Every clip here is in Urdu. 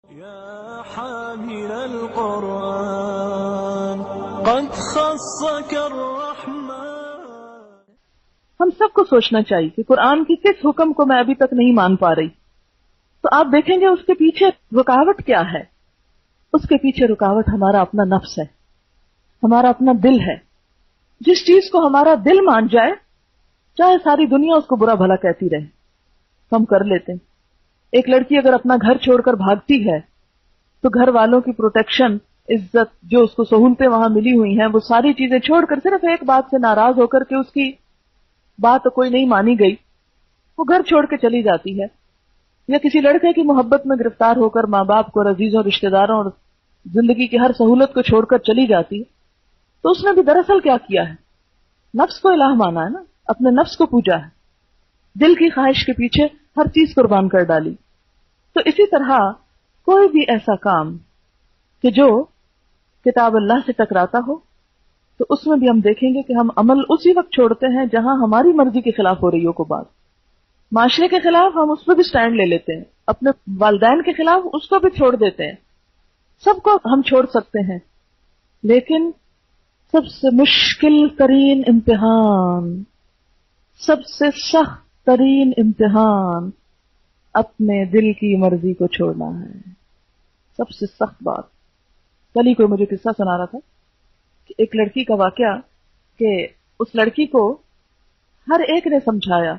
يا حامل القرآن قد خصك الرحمن. ہم سب کو سوچنا چاہیے کہ قرآن کی کس حکم کو میں ابھی تک نہیں مان پا رہی. تو آپ دیکھیں گے اس کے پیچھے رکاوٹ کیا ہے. اس کے پیچھے رکاوٹ ہمارا اپنا نفس ہے، ہمارا اپنا دل ہے. جس چیز کو ہمارا دل مان جائے، چاہے ساری دنیا اس کو برا بھلا کہتی رہے، ہم کر لیتے ہیں. ایک لڑکی اگر اپنا گھر چھوڑ کر بھاگتی ہے تو گھر والوں کی پروٹیکشن، عزت، جو اس کو سہولتیں وہاں ملی ہوئی ہیں، وہ ساری چیزیں چھوڑ کر صرف ایک بات سے ناراض ہو کر کے اس کی بات کوئی نہیں مانی گئی، وہ گھر چھوڑ کے چلی جاتی ہے. یا کسی لڑکے کی محبت میں گرفتار ہو کر ماں باپ کو اور عزیزوں رشتہ داروں اور زندگی کی ہر سہولت کو چھوڑ کر چلی جاتی ہے. تو اس نے بھی دراصل کیا کیا ہے؟ نفس کو الہ مانا ہے نا، اپنے نفس کو پوجا ہے، دل کی خواہش کے پیچھے ہر چیز قربان کر ڈالی. تو اسی طرح کوئی بھی ایسا کام کہ جو کتاب اللہ سے ٹکراتا ہو، تو اس میں بھی ہم دیکھیں گے کہ ہم عمل اسی وقت چھوڑتے ہیں جہاں ہماری مرضی کے خلاف ہو رہی ہو. کو بات معاشرے کے خلاف ہم اس پہ بھی سٹینڈ لے لیتے ہیں، اپنے والدین کے خلاف اس کو بھی چھوڑ دیتے ہیں. سب کو ہم چھوڑ سکتے ہیں، لیکن سب سے مشکل ترین امتحان، سب سے سخت ترین امتحان اپنے دل کی مرضی کو چھوڑنا ہے. سب سے سخت بات. کل ہی کوئی مجھے قصہ سنا رہا تھا کہ ایک لڑکی کا واقعہ، کہ اس لڑکی کو ہر ایک نے سمجھایا،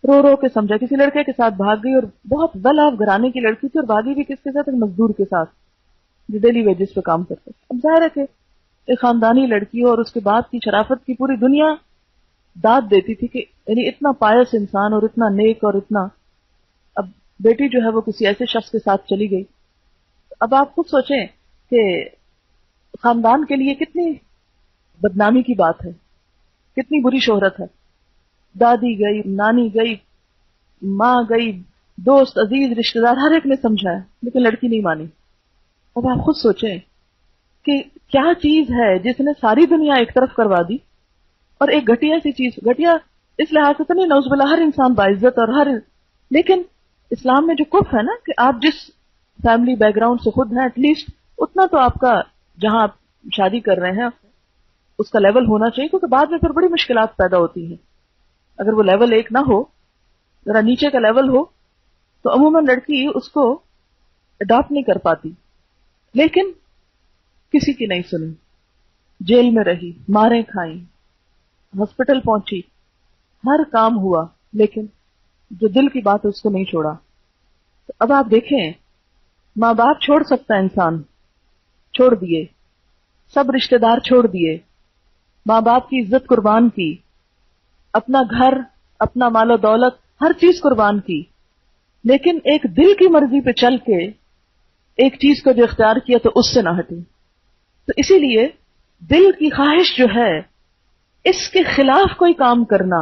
رو رو کے سمجھا. کسی لڑکے کے ساتھ بھاگ گئی اور بہت ویل آف گھرانے کی لڑکی تھی، اور بھاگی بھی کس کے ساتھ؟ ایک مزدور کے ساتھ جو ڈیلی ویجز پہ کام کرتے. اب ظاہر ہے کہ ایک خاندانی لڑکی ہو، اور اس کے بعد کی شرافت کی پوری دنیا داد دیتی تھی کہ یعنی اتنا پائس انسان اور اتنا نیک اور اتنا. اب بیٹی جو ہے وہ کسی ایسے شخص کے ساتھ چلی گئی. اب آپ خود سوچیں کہ خاندان کے لیے کتنی بدنامی کی بات ہے، کتنی بری شہرت ہے. دادی گئی، نانی گئی، ماں گئی، دوست، عزیز، رشتہ دار، ہر ایک نے سمجھایا، لیکن لڑکی نہیں مانی. اب آپ خود سوچیں کہ کیا چیز ہے جس نے ساری دنیا ایک طرف کروا دی، اور ایک گھٹیا سی چیز. گھٹیا اس لحاظ سے تو نہیں، نعوذ باللہ، ہر انسان باعزت اور ہر، لیکن اسلام میں جو کف ہے نا کہ آپ جس فیملی بیک گراؤنڈ سے خود ہیں، ایٹ لیسٹ اتنا تو آپ کا جہاں آپ شادی کر رہے ہیں اس کا لیول ہونا چاہیے، کیونکہ بعد میں پھر بڑی مشکلات پیدا ہوتی ہیں. اگر وہ لیول ایک نہ ہو، ذرا نیچے کا لیول ہو، تو عموماً لڑکی اس کو اڈاپٹ نہیں کر پاتی. لیکن کسی کی نہیں سنی، جیل میں رہی، ماریں کھائیں، ہاسپٹل پہنچی، ہر کام ہوا، لیکن جو دل کی بات ہے اس کو نہیں چھوڑا. تو اب آپ دیکھیں، ماں باپ چھوڑ سکتا ہے انسان، چھوڑ دیے. سب رشتہ دار چھوڑ دیے، ماں باپ کی عزت قربان کی، اپنا گھر، اپنا مال و دولت، ہر چیز قربان کی، لیکن ایک دل کی مرضی پہ چل کے ایک چیز کو جو اختیار کیا تو اس سے نہ ہٹی. تو اسی لیے دل کی خواہش جو ہے، اس کے خلاف کوئی کام کرنا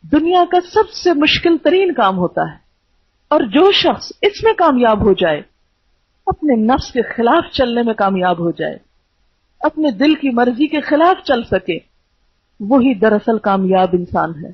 دنیا کا سب سے مشکل ترین کام ہوتا ہے. اور جو شخص اس میں کامیاب ہو جائے، اپنے نفس کے خلاف چلنے میں کامیاب ہو جائے، اپنے دل کی مرضی کے خلاف چل سکے، وہی دراصل کامیاب انسان ہے.